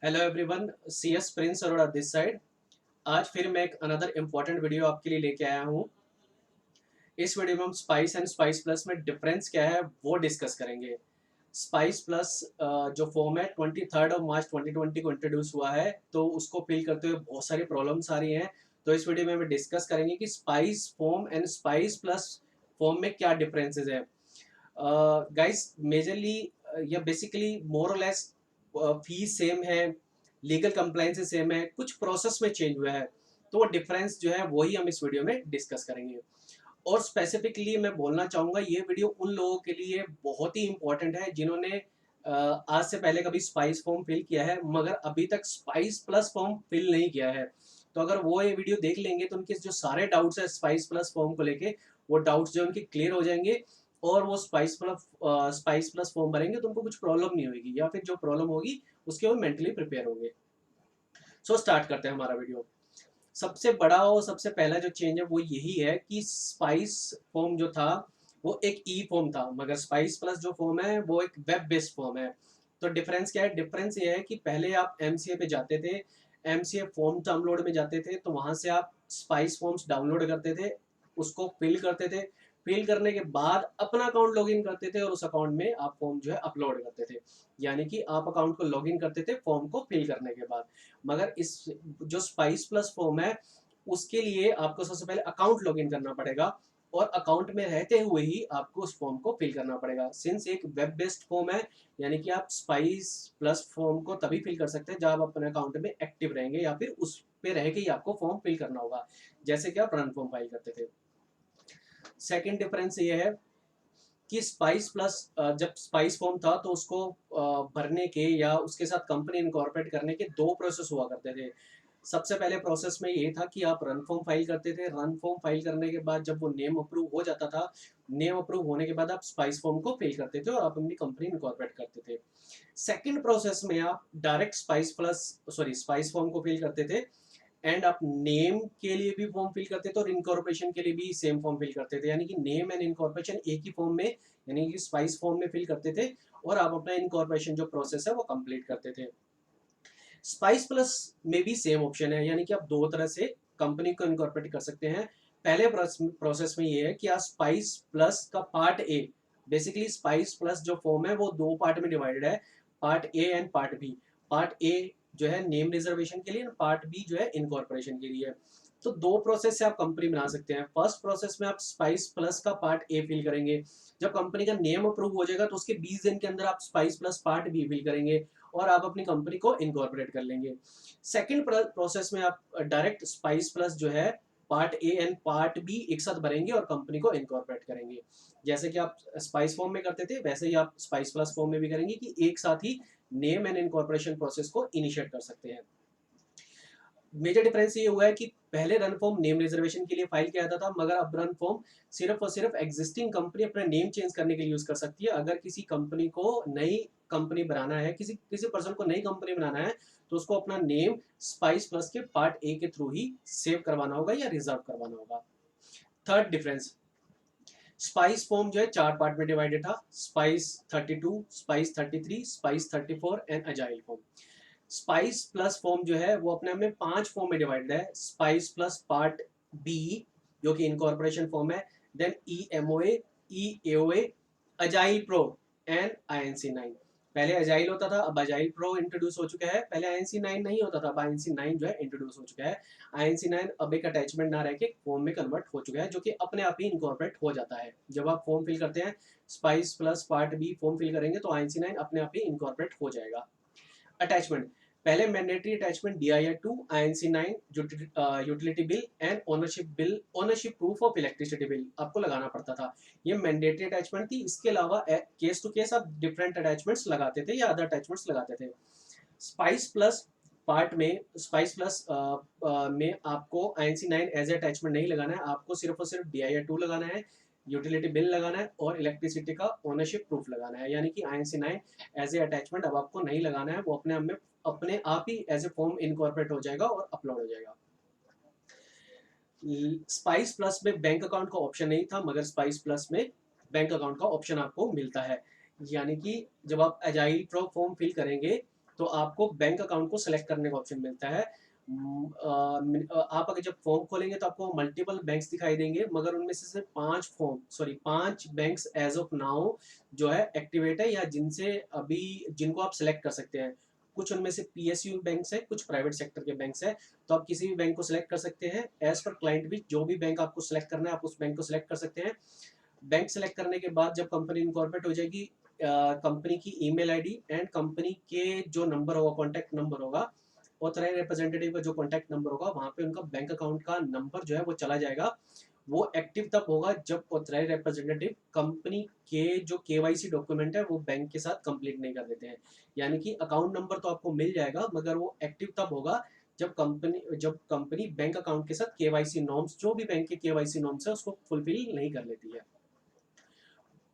Hello everyone, C S Prince Arora this side. आज फिर मैं एक अनदर इम्पॉर्टेंट वीडियो आपके लिए लेके आया हूँ। इस वीडियो में हम स्पाइस एंड स्पाइस प्लस में डिफरेंस क्या है वो डिस्कस करेंगे। स्पाइस प्लस जो फॉर्म है 23 मार्च 2020 को इंट्रोड्यूस हुआ है, तो उसको फिल करते हुए बहुत सारी प्रॉब्लम्स आ रही हैं। तो इस वीडियो में हम डिस्कस करेंगे कि spice form and spice plus form में क्या डिफरेंसेस है। गाइस मेजरली या बेसिकली मोर और लेस फीस सेम है, लीगल कंप्लाइंस सेम है, कुछ प्रोसेस में चेंज हुआ है। तो वो डिफरेंस जो है वही हम इस वीडियो में डिस्कस करेंगे। और स्पेसिफिकली मैं बोलना चाहूँगा ये वीडियो उन लोगों के लिए बहुत ही इंपॉर्टेंट है जिन्होंने आज से पहले कभी स्पाइस फॉर्म फिल किया है मगर अभी तक स्पाइस प्लस फॉर्म फिल नहीं किया है। तो अगर वो ये वीडियो देख लेंगे तो उनके जो सारे डाउट्स है स्पाइस प्लस फॉर्म को लेके, वो डाउट्स जो उनके क्लियर हो जाएंगे और वो स्पाइस प्लस फॉर्म भरेंगे तो उनको कुछ प्रॉब्लम नहीं होगी, या फिर जो प्रॉब्लम होगी उसके वो मेंटली प्रिपेयर होंगे। सो स्टार्ट करते हैं हमारा वीडियो। सबसे बड़ा और सबसे पहला जो चेंज है वो यही है कि स्पाइस फॉर्म जो था वो एक ई फॉर्म था, मगर स्पाइस प्लस जो फॉर्म है वो एक वेब बेस्ड फॉर्म है। तो डिफरेंस क्या है? डिफरेंस ये है कि पहले आप एमसीए पे जाते थे, एमसीए फॉर्म डाउनलोड में जाते थे, तो वहां से आप स्पाइस फॉर्म्स डाउनलोड करते थे, उसको फिल करते थे। फिल करने के बाद अपना अकाउंट लॉगिन करते थे और उस अकाउंट में आप फॉर्म जो है अपलोड करते थे। यानी कि आप अकाउंट को लॉगिन करते थे फॉर्म को फिल करने के बाद। मगर इस जो स्पाइस प्लस फॉर्म है उसके लिए आपको सबसे पहले अकाउंट लॉगिन करना पड़ेगा और अकाउंट में रहते हुए ही आपको उस फॉर्म को फिल करना पड़ेगा। सिंस एक वेब बेस्ड फॉर्म है, यानी कि आप स्पाइस प्लस फॉर्म को तभी फिल कर सकते हैं जब आप अपने अकाउंट में एक्टिव रहेंगे या फिर उस पे रह के ही आपको फॉर्म फिल करना होगा, जैसे कि आप रन फॉर्म फाइल करते थे। सेकेंड डिफरेंस ये है कि स्पाइस प्लस जब स्पाइस फॉर्म था तो उसको भरने के या उसके साथ कंपनी इनकॉर्पोरेट करने के दो प्रोसेस हुआ करते थे। सबसे पहले प्रोसेस में ये था कि आप रन फॉर्म फाइल करते थे, रन फॉर्म फाइल करने के बाद जब वो नेम अप्रूव हो जाता था, नेम अप्रूव होने के बाद आप स्पाइस फॉर्म को फिल करते थे और आप अपनी कंपनी इनकॉर्पोरेट करते थे। सेकंड प्रोसेस में आप डायरेक्ट स्पाइस फॉर्म को फिल करते थे एंड आप नेम के लिए भी फॉर्म फिल करते थे और इनकॉर्पोरेशन के लिए भी सेम फॉर्म फिल करते थे, यानी कि नेम एंड इनकॉर्पोरेशन एक ही फॉर्म में, यानी कि स्पाइस फॉर्म में फिल करते थे और आप अपना इनकॉर्पोरेशन जो प्रोसेस है वो कंप्लीट करते थे। स्पाइस प्लस में भी सेम ऑप्शन है, यानी कि आप दो तरह से कंपनी को इनकॉर्पोरेट कर सकते हैं। पहले प्रोसेस में ये है कि आप स्पाइस प्लस का part A, basically spice plus जो फॉर्म है वो दो पार्ट में डिवाइडेड है, part A and part B. Part A जो है नेम रिजर्वेशन के लिए, पार्ट बी जो है इनकॉर्पोरेशन के लिए। तो दो प्रोसेस से आप कंपनी बना सकते हैं। फर्स्ट प्रोसेस में आप स्पाइस प्लस का पार्ट ए फिल करेंगे, जब कंपनी का नेम अप्रूव हो जाएगा तो उसके 20 दिन के अंदर आप spice plus part B fill करेंगे और आप अपनी कंपनी को इनकॉर्पोरेट कर लेंगे। सेकंड प्रोसेस में आप डायरेक्ट स्पाइस प्लस जो है part A and part B एक साथ भरेंगे और कंपनी को इनकॉर्पोरेट करेंगे। जैसे कि आप स्पाइस फॉर्म में करते थे वैसे ही आप स्पाइस प्लस फॉर्म में भी करेंगे कि एक साथ ही नेम एंड इनकॉर्पोरेशन प्रोसेस को इनिशिएट कर सकते हैं। मेजर डिफरेंस ये हुआ है कि पहले रन फॉर्म नेम रिजर्वेशन के लिए फाइल किया जाता था, मगर अब रन फॉर्म सिर्फ और सिर्फ एग्जिस्टिंग कंपनी अपना नेम चेंज करने के लिए यूज कर सकती है। अगर किसी कंपनी को नई कंपनी बनाना है, किसी किसी पर्सन को नई कंपनी बनाना है, तो उसको अपना नेम स्पाइस प्लस के पार्ट ए के थ्रू ही सेव करवाना होगा या रिजर्व करवाना होगा। थर्ड डिफरेंस, स्पाइस फॉर्म जो है चार पार्ट में डिवाइडेड था, spice 32, spice 33, spice 34 and agile form. Spice plus form जो है वो अपने में पांच फॉर्म में डिवाइडेड है। स्पाइस प्लस पार्ट बी जो कि इनकॉर्पोरेशन फॉर्म है, then e MOA, e AOA, agile pro and INC 9। पहले अजाइल होता था, अब अजाइल प्रो इंट्रोड्यूस हो चुका है। पहले आईएनसी 9 नहीं होता था, अब आईएनसी 9 जो है इंट्रोड्यूस हो चुका है। आईएनसी 9 अब एक अटैचमेंट ना रह के फॉर्म में कन्वर्ट हो चुका है, जो कि अपने आप ही इनकॉर्पोरेट हो जाता है। जब आप फॉर्म फिल करते हैं, spice plus part B form fill करेंगे तो आईएनसी 9 अपने आप ही इनकॉर्पोरेट हो जाएगा। अटैचमेंट, पहले mandatory attachment DIR 2 INC 9 utility bill and ownership proof of electricity bill आपको लगाना पड़ता था। ये मैंडेटरी अटैचमेंट थी। इसके अलावा केस टू केस आप डिफरेंट अटैचमेंट्स लगाते थे या अदर अटैचमेंट्स लगाते थे। स्पाइस प्लस पार्ट में, स्पाइस प्लस में आपको INC 9 एज ए अटैचमेंट नहीं लगाना है, आपको सिर्फ और सिर्फ DIR 2 लगाना है, यूटिलिटी बिल लगाना है और इलेक्ट्रिसिटी का ओनरशिप प्रूफ लगाना है। यानी कि INC 9 एज ए अटैचमेंट अब आपको नहीं लगाना है, वो अपने आप ही एज ए फॉर्म इनकॉर्पोरेट हो जाएगा और अपलोड हो जाएगा। स्पाइस प्लस में बैंक अकाउंट का ऑप्शन नहीं था, मगर स्पाइस प्लस में बैंक अकाउंट का ऑप्शन आपको मिलता है। यानी कि जब आप एजाइल प्रो फॉर्म फिल करेंगे तो आपको बैंक अकाउंट को सेलेक्ट करने का ऑप्शन मिलता है। आप अगर जब फॉर्म खोलेंगे तो आपको मल्टीपल बैंक्स दिखाई देंगे, मगर उनमें से सिर्फ 5 बैंक्स एज ऑफ नाउ जो है एक्टिवेट है, या जिनको आप सेलेक्ट कर सकते हैं। कुछ उनमें से पीएसयू बैंक्स है, कुछ प्राइवेट सेक्टर के बैंक्स है। तो आप किसी भी बैंक को सिलेक्ट कर सकते हैं एज पर क्लाइंट भी। जो भी बैंक आपको सिलेक्ट करना है आप उस बैंक को सिलेक्ट कर सकते हैं। बैंक सेलेक्ट करने के बाद जब कंपनी इनकॉर्पोरेट हो जाएगी, कंपनी की ईमेल आईडी एंड कंपनी के जो नंबर होगा, कॉन्टैक्ट नंबर होगा, ऑथराइज रिप्रेजेंटेटिव का जो कॉन्टैक्ट नंबर होगा, वहां पे उनका बैंक अकाउंट का नंबर जो है वो चला जाएगा। वो एक्टिव तब होगा जब ऑथराइज रिप्रेजेंटेटिव कंपनी के जो केवाईसी डॉक्यूमेंट है वो बैंक के साथ कंप्लीट नहीं कर देते हैं। यानी कि अकाउंट नंबर तो आपको मिल जाएगा, मगर वो एक्टिव तब होगा जब कंपनी बैंक अकाउंट के साथ केवाईसी नॉर्म्स, जो भी बैंक के केवाईसी नॉर्म्स है उसको फुलफिल नहीं कर लेती है।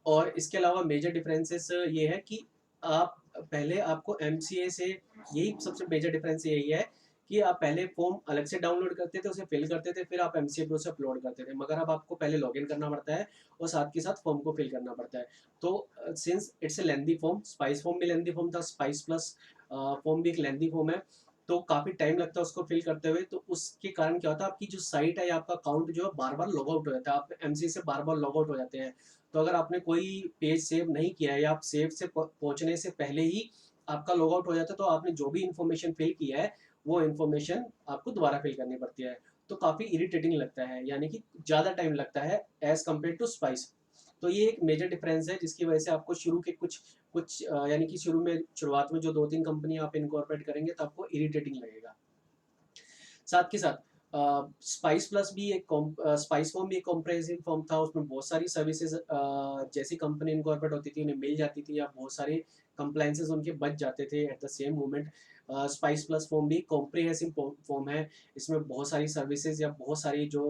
और इसके अलावा मेजर डिफरेंसेस ये है कि आप पहले आपको एमसीए से, यही सबसे मेजर डिफरेंस यही है कि आप पहले फॉर्म अलग से डाउनलोड करते थे, उसे फिल करते थे, फिर आप एमसीए पे उसे अपलोड करते थे, मगर अब आपको पहले लॉगिन करना पड़ता है और साथ के साथ फॉर्म को फिल करना पड़ता है। तो since it's a lengthy form, spice form भी लेंदी फॉर्म था, स्पाइस प्लस फॉर्म भी एक लेंदी फॉर्म है, तो काफ़ी टाइम लगता है उसको फिल करते हुए। तो उसके कारण क्या होता है, आपकी जो साइट है या आपका अकाउंट जो है बार बार लॉग आउट हो जाता है, आप एमसीए से बार बार लॉग आउट हो जाते हैं। तो अगर आपने कोई पेज सेव नहीं किया है या आप सेव से पहुंचने से पहले ही आपका लॉग आउट हो जाता है, तो आपने जो भी इन्फॉर्मेशन फिल किया है वो इन्फॉर्मेशन आपको दोबारा फिल करनी पड़ती है। तो काफ़ी इरिटेटिंग लगता है, यानी कि ज़्यादा टाइम लगता है एज कम्पेयर टू स्पाइस। तो ये एक मेजर डिफरेंस है जिसकी वजह से आपको शुरू के कुछ कुछ यानी कि शुरुआत में जो 2-3 कंपनी आप इनकॉर्पोरेट करेंगे तो आपको इरिटेटिंग लगेगा। साथ के साथ स्पाइस प्लस भी एक स्पाइस फॉर्म भी एक कॉम्प्रहेंसिव फॉर्म था। उसमें बहुत सारी सर्विसेज जैसी कंपनी इनकॉर्पोरेट होती थी उन्हें मिल जाती थी, या बहुत सारे कंप्लाइंसेस उनके बच जाते थे at the same moment. Spice plus form भी कॉम्प्रहेंसिव फॉर्म है। इसमें बहुत सारी सर्विसेज या बहुत सारी जो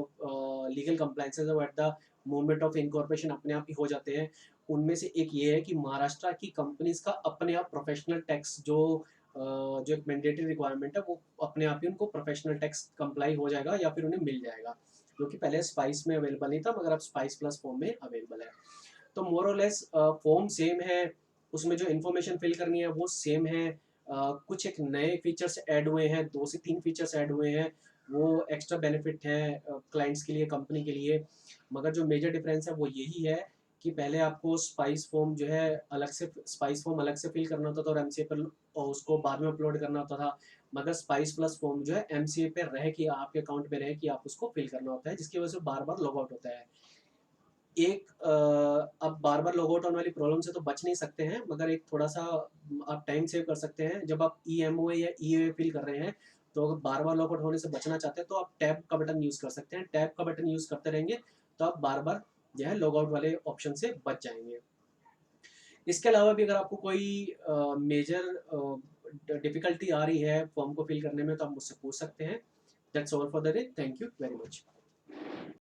लीगल कंप्लाइंसेज है वो at the moment of incorporation अपने आप ही हो जाते हैं। उनमें से एक ये है कि महाराष्ट्र की कंपनीज का अपने आप प्रोफेशनल टैक्स जो एक मैंडेटरी रिक्वायरमेंट है वो अपने आप ही उनको प्रोफेशनल टैक्स कंप्लाई हो जाएगा या फिर उन्हें मिल जाएगा, जो कि पहले स्पाइस में अवेलेबल नहीं था, मगर अब स्पाइस प्लस फॉर्म में अवेलेबल है। तो मोर और लेस फॉर्म सेम है, उसमें जो इन्फॉर्मेशन फिल करनी है वो सेम है। कुछ एक नए फीचर्स ऐड हुए हैं, 2 से 3 फीचर्स ऐड हुए हैं, वो एक्स्ट्रा बेनिफिट है क्लाइंट्स के लिए, कंपनी के लिए। मगर जो मेजर डिफरेंस है वो यही है कि पहले आपको स्पाइस फॉर्म अलग से फिल करना होता था और एमसीए पर और उसको बाद में अपलोड करना होता था। मगर स्पाइस प्लस फॉर्म जो है एमसीए पे रह के आपके अकाउंट में रह के आप उसको फिल करना होता है, जिसकी वजह से बार बार लॉग आउट होता है। अब बार बार लॉग आउट होने वाली प्रॉब्लम से तो बच नहीं सकते हैं, मगर एक थोड़ा सा आप टाइम सेव कर सकते हैं। जब आप ईएमओ या ईओए फिल कर रहे हैं तो अगर बार बार लॉग आउट होने से बचना चाहते हैं तो आप टैब का बटन यूज कर सकते हैं। टैब का बटन यूज करते रहेंगे तो आप बार बार जो है लॉग आउट वाले ऑप्शन से बच जाएंगे। इसके अलावा भी अगर आपको कोई मेजर डिफिकल्टी आ रही है फॉर्म को फिल करने में तो आप मुझसे पूछ सकते हैं। That's all for the day, thank you very much.